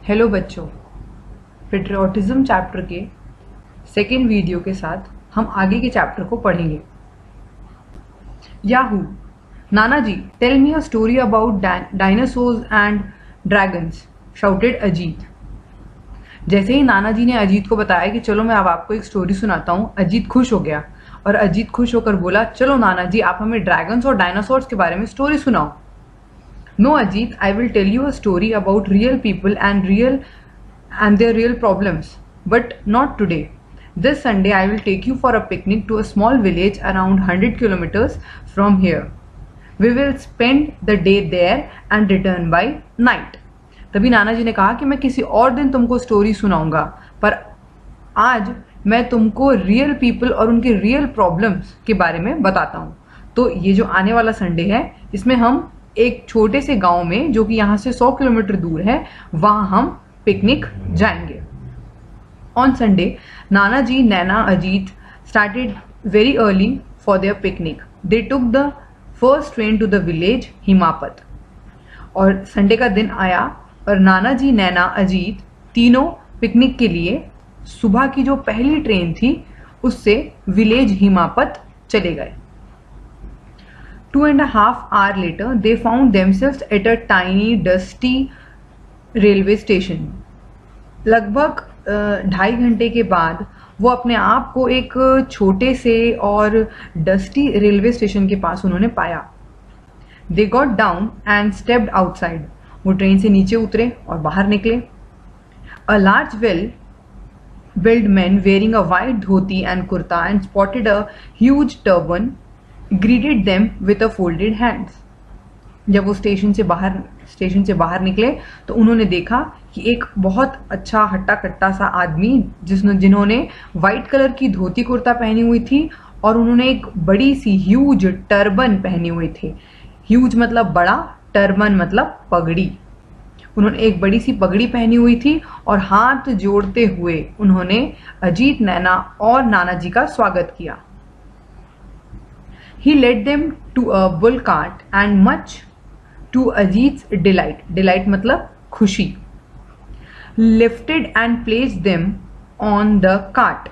Hello बच्चों, patriotism chapter के second video के साथ हम आगे के चैप्टर को पढ़ेंगे। याहू, नाना ji, tell me a story about dinosaurs and dragons, shouted Ajit. जैसे ही नाना जी ने अजीत को बताया कि चलो मैं अब आपको एक स्टोरी सुनाता हूँ, अजीत खुश हो गया और अजीत खुश होकर बोला, चलो नाना जी, आप हमें ड्रैगन्स और डायनासोर्स के बारे में स्टोरी सुनाओ। No, Ajit, I will tell you a story about real people and their real problems, but not today. This Sunday, I will take you for a picnic to a small village around 100 kilometers from here. We will spend the day there and return by night. तभी नाना जी ने कहा कि मैं किसी और दिन तुमको story सुनाऊंगा, पर आज मैं तुमको रियल पीपल और उनके रियल प्रॉब्लम्स के बारे में बताता हूँ। तो ये जो आने वाला संडे है, इसमें हम एक छोटे से गांव में, जो कि यहाँ से 100 किलोमीटर दूर है, वहां हम पिकनिक जाएंगे। On Sunday, Nana ji, Naina, Ajit started very early for their picnic. They took the first train to the village हिमापत। और संडे का दिन आया और नाना जी, नैना, अजीत तीनों पिकनिक के लिए सुबह की जो पहली ट्रेन थी उससे विलेज हिमापत चले गए। 2.5 hours later, they found themselves at a tiny, dusty railway station. लगभग 2.5 घंटे के बाद वो अपने आप को एक छोटे से और डस्टी रेलवे स्टेशन के पास उन्होंने पाया। They got down and stepped outside. वो ट्रेन से नीचे उतरे और बाहर निकले। A large well-built man wearing a white dhoti and kurta and spotted a huge turban greeted them with a folded hands. जब वो स्टेशन से बाहर निकले तो उन्होंने देखा कि एक बहुत अच्छा हट्टा कट्टा सा आदमी जिन्होंने व्हाइट कलर की धोती कुर्ता पहनी हुई थी और उन्होंने एक बड़ी सी ह्यूज टर्बन पहनी हुई थी। ह्यूज मतलब बड़ा, टर्बन मतलब पगड़ी। उन्होंने एक बड़ी सी पगड़ी पहनी हुई थी और हाथ जोड़ते हुए उन्होंने अजीत, नैना और नाना जी का स्वागत किया। He led them to a bull cart and much to Ajit's delight. Delight मतलब खुशी. Lifted and placed them on the cart.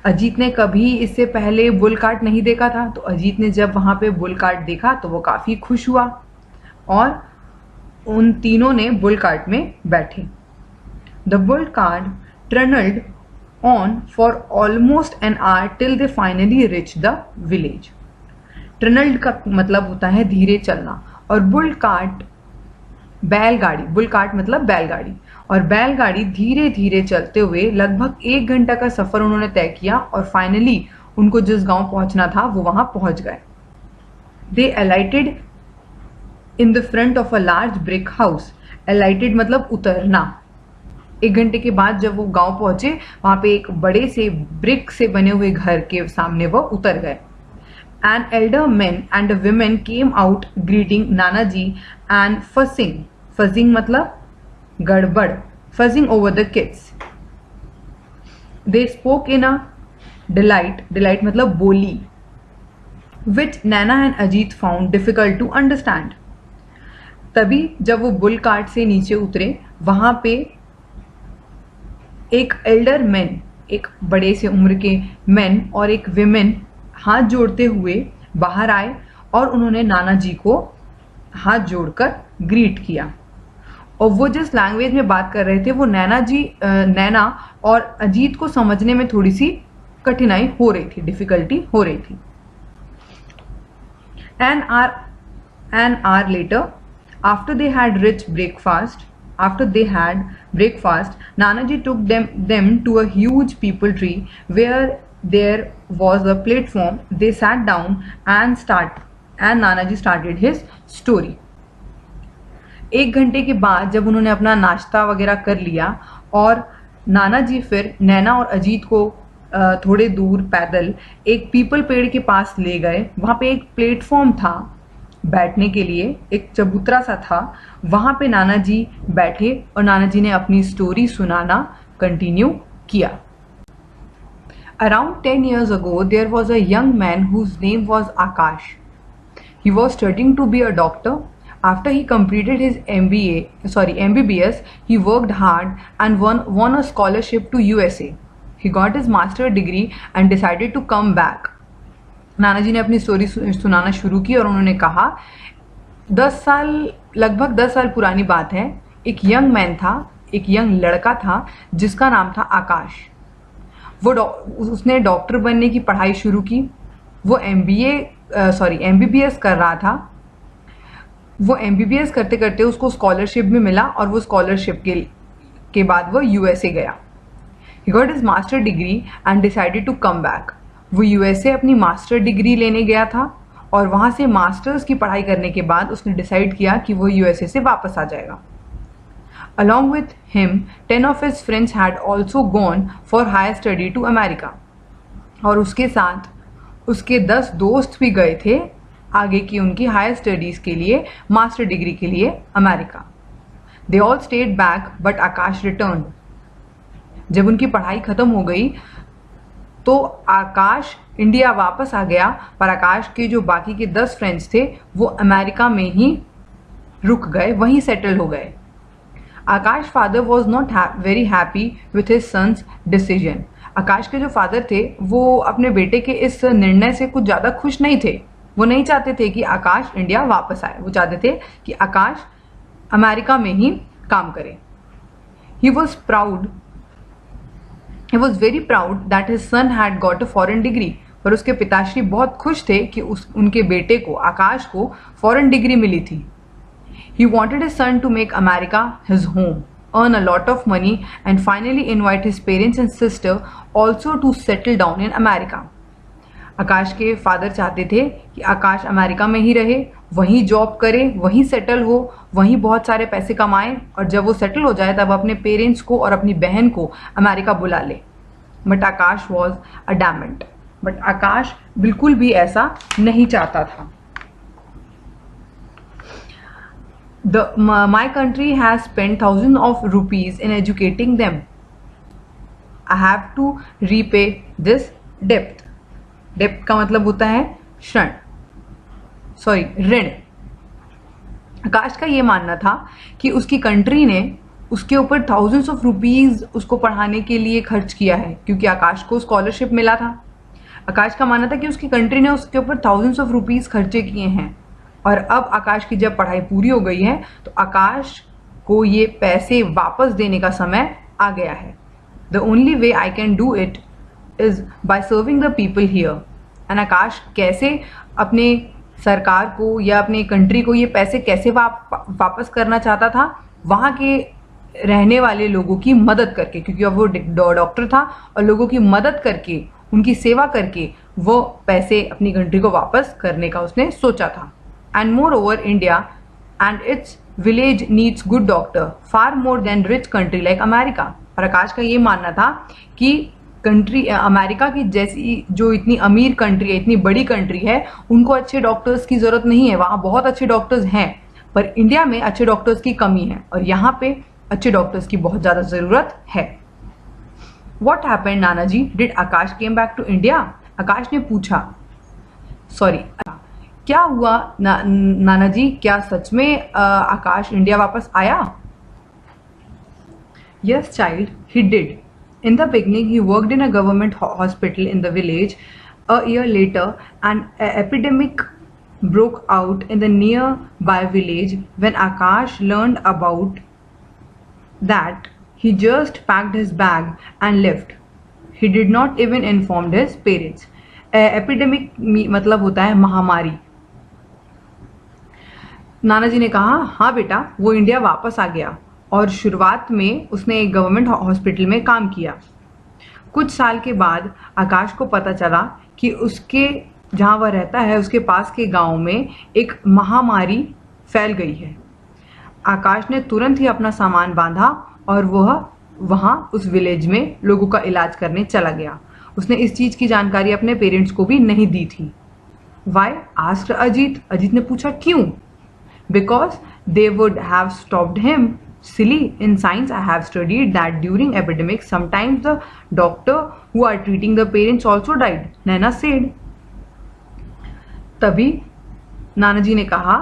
Ajit ने कभी इससे पहले बुल कार्ट नहीं देखा था, तो अजीत ने जब वहां पे बुल कार्ट देखा तो वो काफी खुश हुआ और उन तीनों ने बुल कार्ट में बैठे। The bull cart trundled on for almost an hour till they finally reached the village. ट्रनल्ड का मतलब होता है धीरे चलना और बुल कार्ट बैलगाड़ी, बुल कार्ट मतलब बैलगाड़ी, और बैलगाड़ी धीरे धीरे चलते हुए लगभग 1 घंटा का सफर उन्होंने तय किया और फाइनली उनको जिस गांव पहुंचना था वो वहां पहुंच गए। They alighted in the front of a large brick house. Alighted मतलब उतरना। 1 घंटे के बाद जब वो गांव पहुंचे, वहां पे एक बड़े से ब्रिक से बने हुए घर के सामने वो उतर गए। An elder men and a women came out greeting Nana ji and fussing. Fussing मतलब गड़बड़, fussing over the kids. They spoke in a delight मतलब बोली, which Nana and Ajit found difficult to understand. तभी जब वो bull cart से नीचे उतरे, वहां पे एक एल्डर मैन, एक बड़े से उम्र के मैन और एक विमेन हाथ जोड़ते हुए बाहर आए और उन्होंने नाना जी को हाथ जोड़कर ग्रीट किया। और वो जिस लैंग्वेज में बात कर रहे थे वो नैना और अजीत को समझने में थोड़ी सी कठिनाई हो रही थी, डिफिकल्टी हो रही थी। An hour later, after they had breakfast, Nana ji took them to a huge people tree where there was a platform. They sat down and Nana ji started his story. 1 घंटे के बाद जब उन्होंने अपना नाश्ता वगैरह कर लिया और नाना जी फिर नैना और अजीत को थोड़े दूर पैदल एक पीपल पेड़ के पास ले गए। वहां पे एक प्लेटफॉर्म था बैठने के लिए, एक चबूतरा सा था। वहां पे नाना जी बैठे और नाना जी ने अपनी स्टोरी सुनाना कंटिन्यू किया। Around 10 years ago, there was a young man whose name was Akash. He was studying to be a doctor, After he completed his MBBS, he worked hard and won a scholarship to USA. He got his master degree and decided to come back. नाना जी ने अपनी story सुनाना शुरू की और उन्होंने कहा, लगभग 10 साल पुरानी बात है। एक यंग मैन था, एक यंग लड़का था जिसका नाम था आकाश। उसने डॉक्टर बनने की पढ़ाई शुरू की। वो MBBS कर रहा था। वो MBBS करते करते उसको स्कॉलरशिप भी मिला और वो स्कॉलरशिप के बाद वो USA गया। He got his master degree and decided to come back. वो USA अपनी मास्टर डिग्री लेने गया था और वहाँ से मास्टर्स की पढ़ाई करने के बाद उसने डिसाइड किया कि वो USA से वापस आ जाएगा। Along with him, 10 of his friends had also gone for higher study to America. और उसके साथ उसके 10 दोस्त भी गए थे आगे की उनकी हायर स्टडीज़ के लिए, मास्टर डिग्री के लिए America. They all stayed back, but Akash returned. जब उनकी पढ़ाई ख़त्म हो गई तो आकाश इंडिया वापस आ गया, पर आकाश के जो बाकी के 10 फ्रेंड्स थे वो अमेरिका में ही रुक गए, वहीं सेटल हो गए। Akash father was not very happy with his sons decision. Akash के जो फादर थे वो अपने बेटे के इस निर्णय से कुछ ज़्यादा खुश नहीं थे। वो नहीं चाहते थे कि आकाश इंडिया वापस आए, वो चाहते थे कि आकाश अमेरिका में ही काम करे। He was very proud that his son had got a foreign degree. पर उसके पिताश्री बहुत खुश थे कि उनके बेटे को, आकाश को, फॉरेन डिग्री मिली थी। He wanted his son to make America his home, earn a lot of money and finally invite his parents and sister also to settle down in America. आकाश के फादर चाहते थे कि आकाश अमेरिका में ही रहे, वहीं job करे, वहीं सेटल हो, वहीं बहुत सारे पैसे कमाए और जब वो सेटल हो जाए तब अपने पेरेंट्स को और अपनी बहन को अमेरिका बुला ले। But Akash was adamant. But Akash बिल्कुल भी ऐसा नहीं चाहता था। My country has spent thousands of rupees in educating them. I have to repay this debt. डेप्ट का मतलब होता है ऋण। आकाश का ये मानना था कि उसकी कंट्री ने उसके ऊपर थाउजेंड्स ऑफ रुपीज़ उसको पढ़ाने के लिए खर्च किया है, क्योंकि आकाश को स्कॉलरशिप मिला था। आकाश का मानना था कि उसकी कंट्री ने उसके ऊपर थाउजेंड्स ऑफ रुपीज़ खर्चे किए हैं और अब आकाश की जब पढ़ाई पूरी हो गई है तो आकाश को ये पैसे वापस देने का समय आ गया है। The only way I can do it is by serving the people here. And Akash कैसे अपने सरकार को या अपने कंट्री को ये पैसे कैसे वापस करना चाहता था, वहाँ के रहने वाले लोगों की मदद करके, क्योंकि अब वो डॉक्टर था और लोगों की मदद करके, उनकी सेवा करके वो पैसे अपनी कंट्री को वापस करने का उसने सोचा था। And more over India and it's village needs good doctor far more than rich country like America. और आकाश का ये मानना था कि कंट्री अमेरिका की जैसी जो इतनी अमीर कंट्री है, इतनी बड़ी कंट्री है, उनको अच्छे डॉक्टर्स की ज़रूरत नहीं है। वहाँ बहुत अच्छे डॉक्टर्स हैं, पर इंडिया में अच्छे डॉक्टर्स की कमी है और यहाँ पे अच्छे डॉक्टर्स की बहुत ज़्यादा ज़रूरत है। वॉट हैपेंड नाना ji, did Akash came back to India? Akash ने पूछा, क्या हुआ नाना जी, क्या सच में आकाश इंडिया वापस आया? Yes, child, he did. In the beginning, he worked in a government hospital in the village. A year later, an epidemic broke out in the nearby village. When Akash learned about that, he just packed his bag and left. He did not even inform his parents. Epidemic मतलब होता है महामारी। नाना जी ने कहा, हाँ बेटा, वो India वापस आ गया और शुरुआत में उसने एक गवर्नमेंट हॉस्पिटल में काम किया। कुछ साल के बाद आकाश को पता चला कि उसके जहाँ वह रहता है उसके पास के गांव में एक महामारी फैल गई है। आकाश ने तुरंत ही अपना सामान बांधा और वह वहाँ उस विलेज में लोगों का इलाज करने चला गया। उसने इस चीज़ की जानकारी अपने पेरेंट्स को भी नहीं दी थी। Y asked Ajit? अजीत ने पूछा क्यों? Because they would have stopped him. Silly, in science I have studied that during epidemics sometimes the doctor who are treating the parents also died, Naina said. तभी नाना जी ने कहा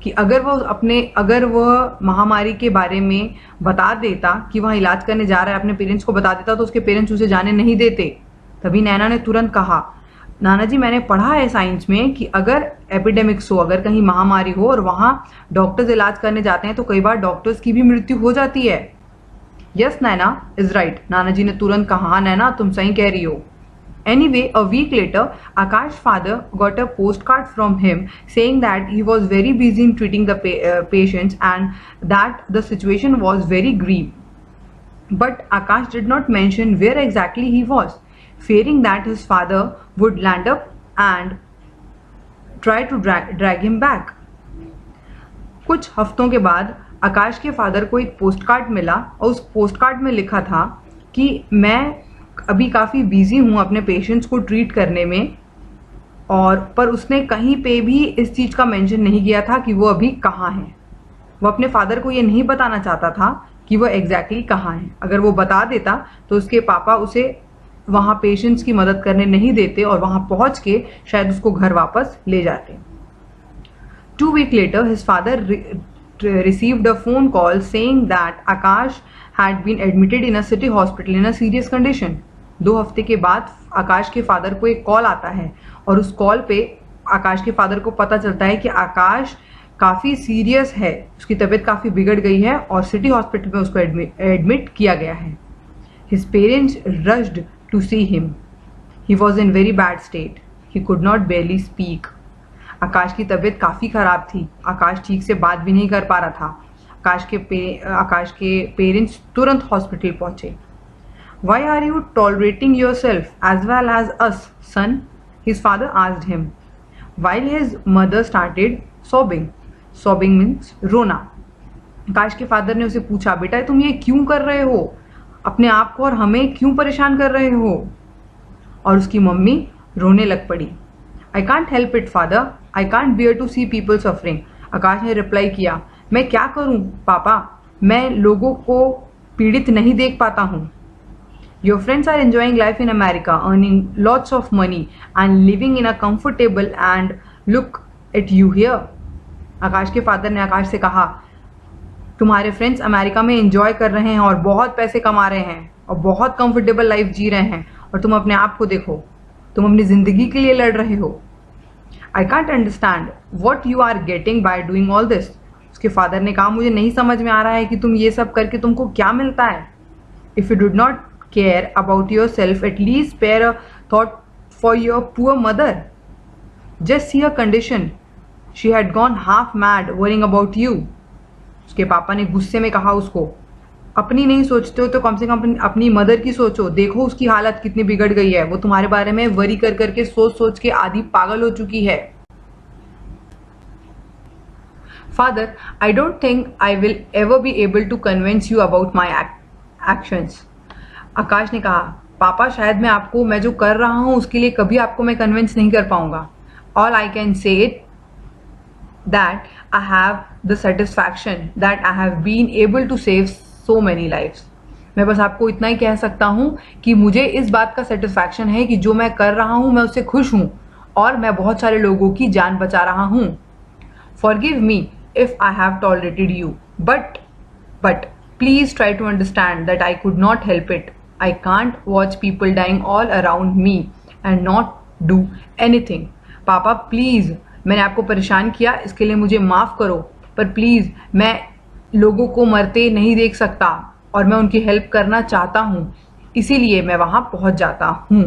कि अगर वह महामारी के बारे में बता देता कि वह इलाज करने जा रहा है, अपने पेरेंट्स को बता देता तो उसके पेरेंट्स उसे जाने नहीं देते। तभी नैना ने तुरंत कहा, नाना जी मैंने पढ़ा है साइंस में कि अगर एपिडेमिक्स हो, अगर कहीं महामारी हो और वहाँ डॉक्टर्स इलाज करने जाते हैं तो कई बार डॉक्टर्स की भी मृत्यु हो जाती है। यस नैना इज राइट, नाना जी ने तुरंत कहा, हाँ नैना तुम सही कह रही हो। Anyway, a week later, Akash's father got a postcard from him saying that he was very busy in treating the patients and that the situation was very grave. But Akash did not mention where exactly he was, fearing that his father would land up and try to drag him back. कुछ हफ्तों के बाद आकाश के father को एक postcard मिला और उस पोस्टकार्ड में लिखा था कि मैं अभी काफ़ी बिजी हूँ अपने पेशेंट्स को ट्रीट करने में, और पर उसने कहीं पे भी इस चीज़ का मेंशन नहीं किया था कि वो अभी कहाँ है। वो अपने फादर को ये नहीं बताना चाहता था कि वो एग्जैक्टली कहाँ है। अगर वो बता देता तो उसके पापा उसे वहाँ पेशेंट्स की मदद करने नहीं देते और वहाँ पहुँच के शायद उसको घर वापस ले जाते। 2 weeks later, his father received a phone call saying that Akash had been admitted in a city hospital in a serious condition. 2 हफ्ते के बाद आकाश के फादर को एक कॉल आता है और उस कॉल पे आकाश के फादर को पता चलता है कि आकाश काफ़ी सीरियस है, उसकी तबीयत काफ़ी बिगड़ गई है और सिटी हॉस्पिटल में उसको एडमिट किया गया है। His parents rushed to see him. He was in very bad state. He could not barely speak. आकाश की तबीयत काफ़ी ख़राब थी, आकाश ठीक से बात भी नहीं कर पा रहा था। आकाश के पेरेंट्स तुरंत हॉस्पिटल पहुंचे। Why are you tolerating yourself as well as us, son? His father asked him, while his mother started sobbing. Sobbing means रोना। आकाश के फादर ने उसे पूछा, बेटा तुम ये क्यों कर रहे हो, अपने आप को और हमें क्यों परेशान कर रहे हो? और उसकी मम्मी रोने लग पड़ी। I can't help it, father. I can't bear to see people suffering. आकाश ने रिप्लाई किया, मैं क्या करूं पापा, मैं लोगों को पीड़ित नहीं देख पाता हूं। Your friends are enjoying life in America, earning lots of money and living in a comfortable and look at you here. आकाश के फादर ने आकाश से कहा, तुम्हारे फ्रेंड्स अमेरिका में एंजॉय कर रहे हैं और बहुत पैसे कमा रहे हैं और बहुत कंफर्टेबल लाइफ जी रहे हैं, और तुम अपने आप को देखो, तुम अपनी ज़िंदगी के लिए लड़ रहे हो। I can't understand what you are getting by doing all this. उसके फादर ने कहा, मुझे नहीं समझ में आ रहा है कि तुम ये सब करके तुमको क्या मिलता है। If you did not care about yourself, at least spare a thought for your poor mother. Just see her condition. She had gone half mad worrying about you. उसके पापा ने गुस्से में कहा उसको, अपनी नहीं सोचते हो तो कम से कम अपनी मदर की सोचो, देखो उसकी हालत कितनी बिगड़ गई है, वो तुम्हारे बारे में वरी कर करके सोच सोच के आधी पागल हो चुकी है। Father, I don't think I will ever be able to convince you about my actions. आकाश ने कहा, पापा शायद मैं जो कर रहा हूँ उसके लिए कभी आपको मैं कन्विंस नहीं कर पाऊंगा। All I can say that I have the satisfaction that I have been able to save so many lives. मैं बस आपको इतना ही कह सकता हूँ कि मुझे इस बात का सेटिस्फैक्शन है कि जो मैं कर रहा हूँ मैं उससे खुश हूँ और मैं बहुत सारे लोगों की जान बचा रहा हूँ। Forgive me if I have tolerated you, but please try to understand that I could not help it. I can't watch people dying all around me and not do anything. पापा प्लीज़, मैंने आपको परेशान किया इसके लिए मुझे माफ़ करो, पर प्लीज़ मैं लोगों को मरते नहीं देख सकता और मैं उनकी हेल्प करना चाहता हूँ, इसीलिए मैं वहाँ पहुँच जाता हूँ।